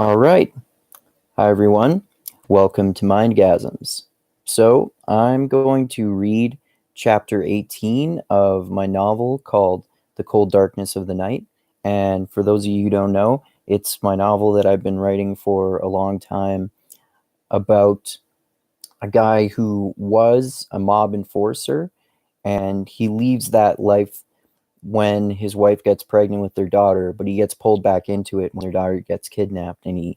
All right. Hi, everyone. Welcome to Mindgasms. So, I'm going to read chapter 18 of my novel called The Cold Darkness of the Night. And for those of you who don't know, it's my novel that I've been writing for a long time about a guy who was a mob enforcer and he leaves that life when his wife gets pregnant with their daughter, but he gets pulled back into it when their daughter gets kidnapped and he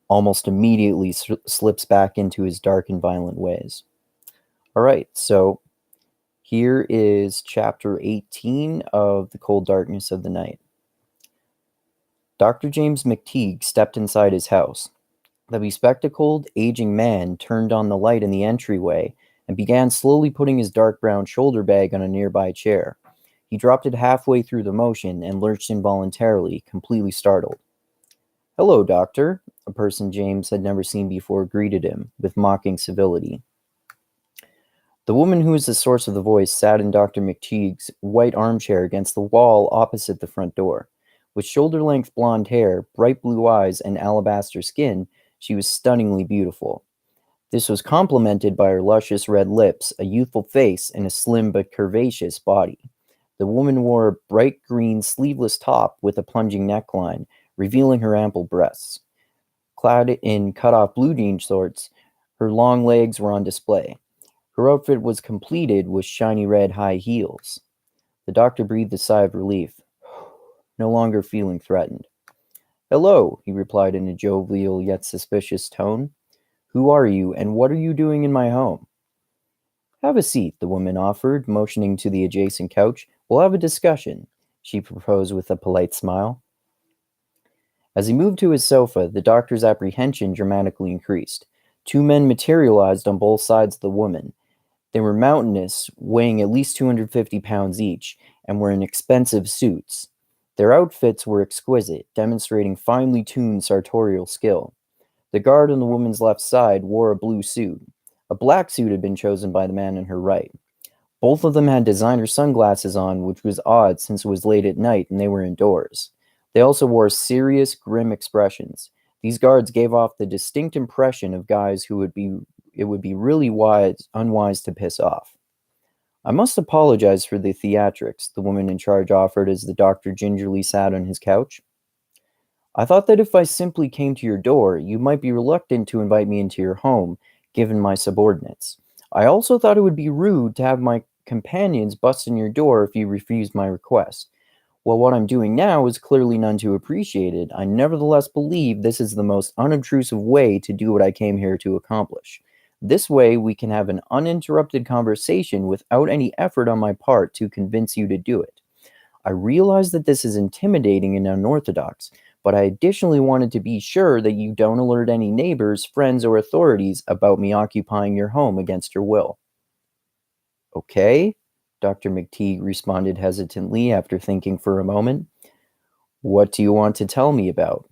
almost immediately slips back into his dark and violent ways. All right, so here is chapter 18 of The Cold Darkness of the Night. Dr. James McTeague stepped inside his house. The bespectacled, aging man turned on the light in the entryway and began slowly putting his dark brown shoulder bag on a nearby chair. He dropped it halfway through the motion and lurched involuntarily, completely startled. "Hello, doctor," a person James had never seen before greeted him, with mocking civility. The woman who was the source of the voice sat in Dr. McTeague's white armchair against the wall opposite the front door. With shoulder-length blonde hair, bright blue eyes, and alabaster skin, she was stunningly beautiful. This was complemented by her luscious red lips, a youthful face, and a slim but curvaceous body. The woman wore a bright green sleeveless top with a plunging neckline, revealing her ample breasts. Clad in cut-off blue jean shorts, her long legs were on display. Her outfit was completed with shiny red high heels. The doctor breathed a sigh of relief, no longer feeling threatened. "Hello," he replied in a jovial yet suspicious tone. "Who are you, and what are you doing in my home?" "Have a seat," the woman offered, motioning to the adjacent couch. "We'll have a discussion," she proposed with a polite smile. As he moved to his sofa, the doctor's apprehension dramatically increased. Two men materialized on both sides of the woman. They were mountainous, weighing at least 250 pounds each, and were in expensive suits. Their outfits were exquisite, demonstrating finely tuned sartorial skill. The guard on the woman's left side wore a blue suit. A black suit had been chosen by the man on her right. Both of them had designer sunglasses on, which was odd since it was late at night and they were indoors. They also wore serious, grim expressions. These guards gave off the distinct impression of guys who it would be really unwise to piss off. "I must apologize for the theatrics," the woman in charge offered as the doctor gingerly sat on his couch. "I thought that if I simply came to your door, you might be reluctant to invite me into your home, given my subordinates. I also thought it would be rude to have my companions bust in your door if you refused my request. While what I'm doing now is clearly none too appreciated, I nevertheless believe this is the most unobtrusive way to do what I came here to accomplish. This way, we can have an uninterrupted conversation without any effort on my part to convince you to do it. I realize that this is intimidating and unorthodox, but I additionally wanted to be sure that you don't alert any neighbors, friends, or authorities about me occupying your home against your will." "Okay," Dr. McTeague responded hesitantly after thinking for a moment. "What do you want to tell me about?"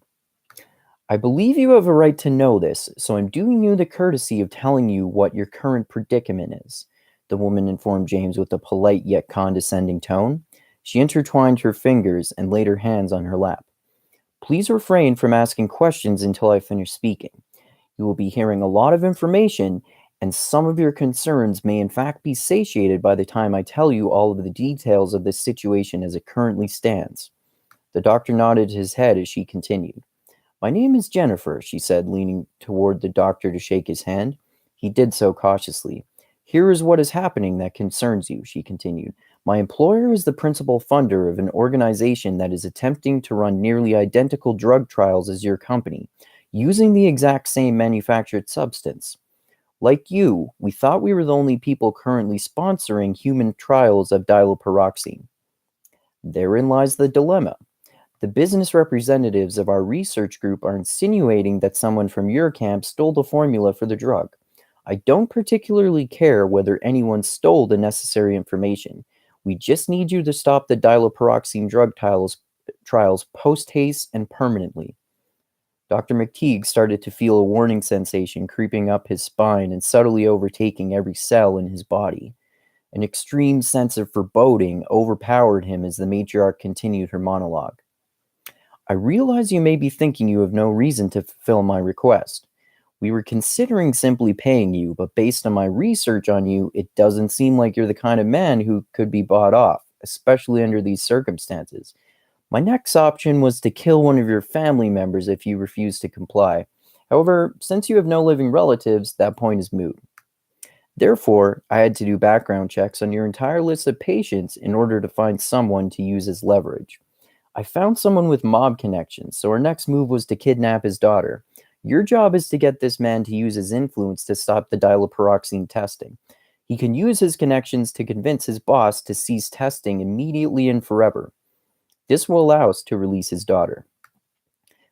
"I believe you have a right to know this, so I'm doing you the courtesy of telling you what your current predicament is," the woman informed James with a polite yet condescending tone. She intertwined her fingers and laid her hands on her lap. "Please refrain from asking questions until I finish speaking. You will be hearing a lot of information, and some of your concerns may in fact be satiated by the time I tell you all of the details of this situation as it currently stands." The doctor nodded his head as she continued. "My name is Jennifer," she said, leaning toward the doctor to shake his hand. He did so cautiously. "Here is what is happening that concerns you," she continued. "My employer is the principal funder of an organization that is attempting to run nearly identical drug trials as your company, using the exact same manufactured substance. Like you, we thought we were the only people currently sponsoring human trials of diloperoxine. Therein lies the dilemma. The business representatives of our research group are insinuating that someone from your camp stole the formula for the drug. I don't particularly care whether anyone stole the necessary information. We just need you to stop the diloperoxine drug trials post-haste and permanently." Dr. McTeague started to feel a warning sensation creeping up his spine and subtly overtaking every cell in his body. An extreme sense of foreboding overpowered him as the matriarch continued her monologue. I realize you may be thinking you have no reason to fulfill my request. We were considering simply paying you, but based on my research on you, it doesn't seem like you're the kind of man who could be bought off, especially under these circumstances. My next option was to kill one of your family members if you refuse to comply. However, since you have no living relatives, that point is moot. Therefore, I had to do background checks on your entire list of patients in order to find someone to use as leverage. I found someone with mob connections, so our next move was to kidnap his daughter. Your job is to get this man to use his influence to stop the dilaperoxine testing. He can use his connections to convince his boss to cease testing immediately and forever. This will allow us to release his daughter.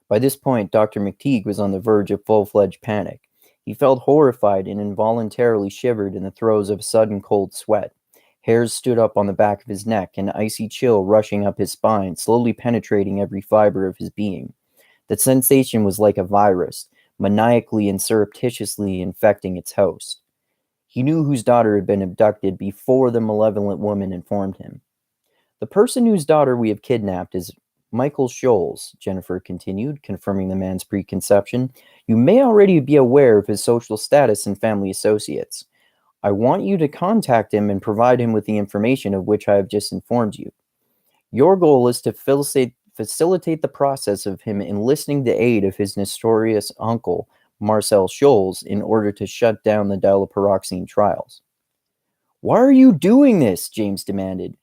By this point, Dr. McTeague was on the verge of full-fledged panic. He felt horrified and involuntarily shivered in the throes of sudden cold sweat. Hairs stood up on the back of his neck, an icy chill rushing up his spine, slowly penetrating every fiber of his being. The sensation was like a virus, maniacally and surreptitiously infecting its host. He knew whose daughter had been abducted before the malevolent woman informed him. The person whose daughter we have kidnapped is Michael Scholes, Jennifer continued, confirming the man's preconception. You may already be aware of his social status and family associates. I want you to contact him and provide him with the information of which I have just informed you. Your goal is to facilitate the process of him enlisting the aid of his notorious uncle, Marcel Scholes, in order to shut down the dilaperoxine trials. Why are you doing this? James demanded,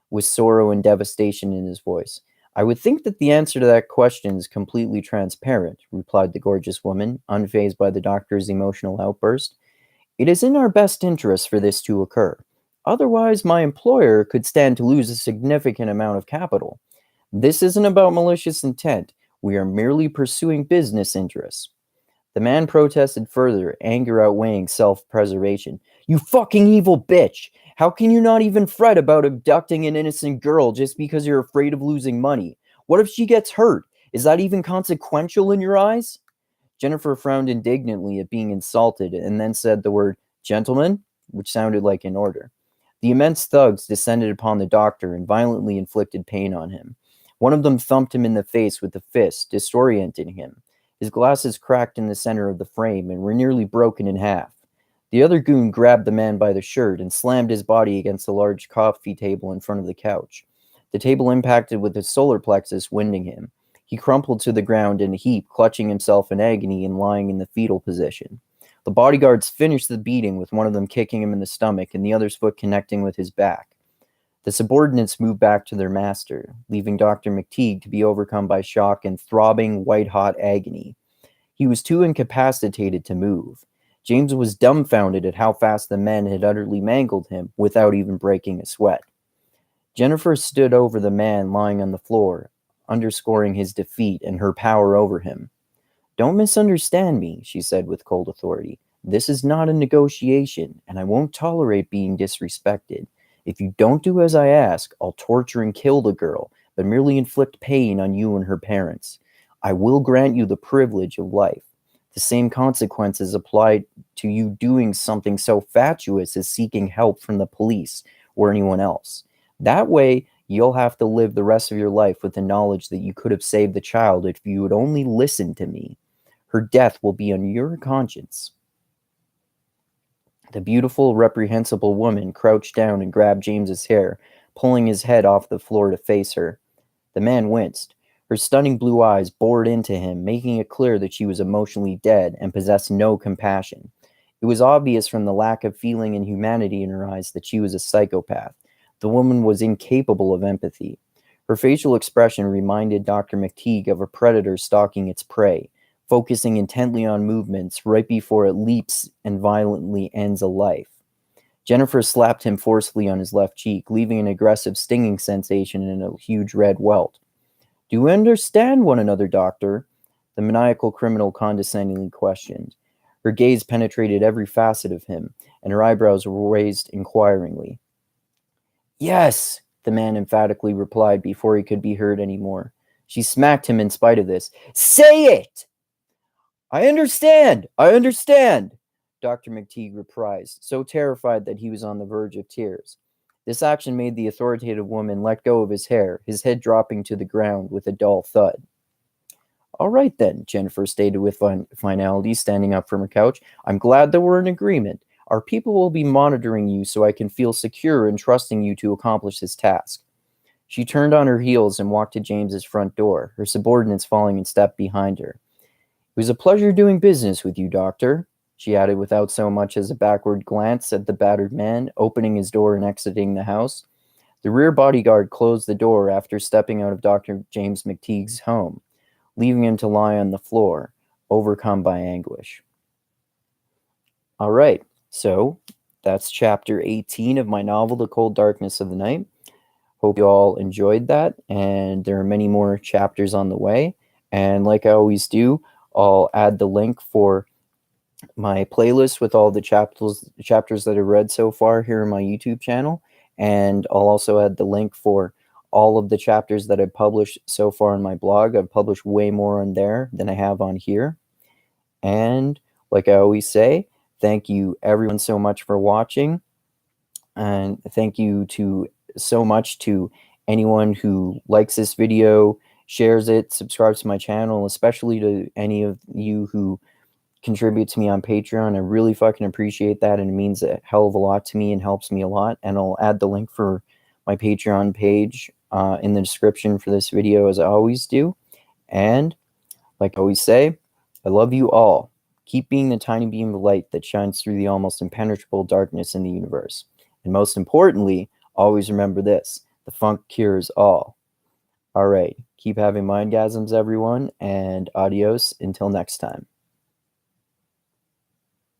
with sorrow and devastation in his voice. I would think that the answer to that question is completely transparent, replied the gorgeous woman, unfazed by the doctor's emotional outburst. It is in our best interest for this to occur. Otherwise, my employer could stand to lose a significant amount of capital. This isn't about malicious intent. We are merely pursuing business interests. The man protested further, anger outweighing self-preservation. You fucking evil bitch! How can you not even fret about abducting an innocent girl just because you're afraid of losing money? What if she gets hurt? Is that even consequential in your eyes? Jennifer frowned indignantly at being insulted and then said the word gentleman, which sounded like an order. The immense thugs descended upon the doctor and violently inflicted pain on him. One of them thumped him in the face with a fist, disorienting him. His glasses cracked in the center of the frame and were nearly broken in half. The other goon grabbed the man by the shirt and slammed his body against the large coffee table in front of the couch. The table impacted with his solar plexus, winding him. He crumpled to the ground in a heap, clutching himself in agony and lying in the fetal position. The bodyguards finished the beating, with one of them kicking him in the stomach and the other's foot connecting with his back. The subordinates moved back to their master, leaving Dr. McTeague to be overcome by shock and throbbing, white-hot agony. He was too incapacitated to move. James was dumbfounded at how fast the men had utterly mangled him without even breaking a sweat. Jennifer stood over the man lying on the floor, underscoring his defeat and her power over him. Don't misunderstand me, she said with cold authority. This is not a negotiation, and I won't tolerate being disrespected. If you don't do as I ask, I'll torture and kill the girl, but merely inflict pain on you and her parents. I will grant you the privilege of life. The same consequences apply to you doing something so fatuous as seeking help from the police or anyone else. That way, you'll have to live the rest of your life with the knowledge that you could have saved the child if you would only listen to me. Her death will be on your conscience. The beautiful, reprehensible woman crouched down and grabbed James's hair, pulling his head off the floor to face her. The man winced. Her stunning blue eyes bored into him, making it clear that she was emotionally dead and possessed no compassion. It was obvious from the lack of feeling and humanity in her eyes that she was a psychopath. The woman was incapable of empathy. Her facial expression reminded Dr. McTeague of a predator stalking its prey, focusing intently on movements right before it leaps and violently ends a life. Jennifer slapped him forcefully on his left cheek, leaving an aggressive stinging sensation and a huge red welt. Do we understand one another, doctor? The maniacal criminal condescendingly questioned. Her gaze penetrated every facet of him, and her eyebrows were raised inquiringly. Yes, the man emphatically replied before he could be heard any more. She smacked him in spite of this. Say it! I understand! I understand! Dr. McTeague reprised, so terrified that he was on the verge of tears. This action made the authoritative woman let go of his hair, his head dropping to the ground with a dull thud. All right, then, Jennifer stated with finality, standing up from her couch. I'm glad that we're in agreement. Our people will be monitoring you so I can feel secure in trusting you to accomplish this task. She turned on her heels and walked to James's front door, her subordinates following in step behind her. It was a pleasure doing business with you, Doctor, she added without so much as a backward glance at the battered man, opening his door and exiting the house. The rear bodyguard closed the door after stepping out of Dr. James McTeague's home, leaving him to lie on the floor, overcome by anguish. All right, so that's chapter 18 of my novel, The Cold Darkness of the Night. Hope you all enjoyed that, and there are many more chapters on the way. And like I always do, I'll add the link for my playlist with all the chapters that I've read so far here on my YouTube channel, and I'll also add the link for all of the chapters that I've published so far on my blog. I've published way more on there than I have on here. And like I always say, thank you everyone so much for watching, and thank you so much to anyone who likes this video, shares it, subscribes to my channel, especially to any of you who contribute to me on Patreon. I really fucking appreciate that, and it means a hell of a lot to me and helps me a lot. And I'll add the link for my Patreon page in the description for this video, as I always do. And like I always say, I love you all. Keep being the tiny beam of light that shines through the almost impenetrable darkness in the universe. And most importantly, always remember this: the funk cures all. All right, keep having mindgasms, everyone, and adios until next time.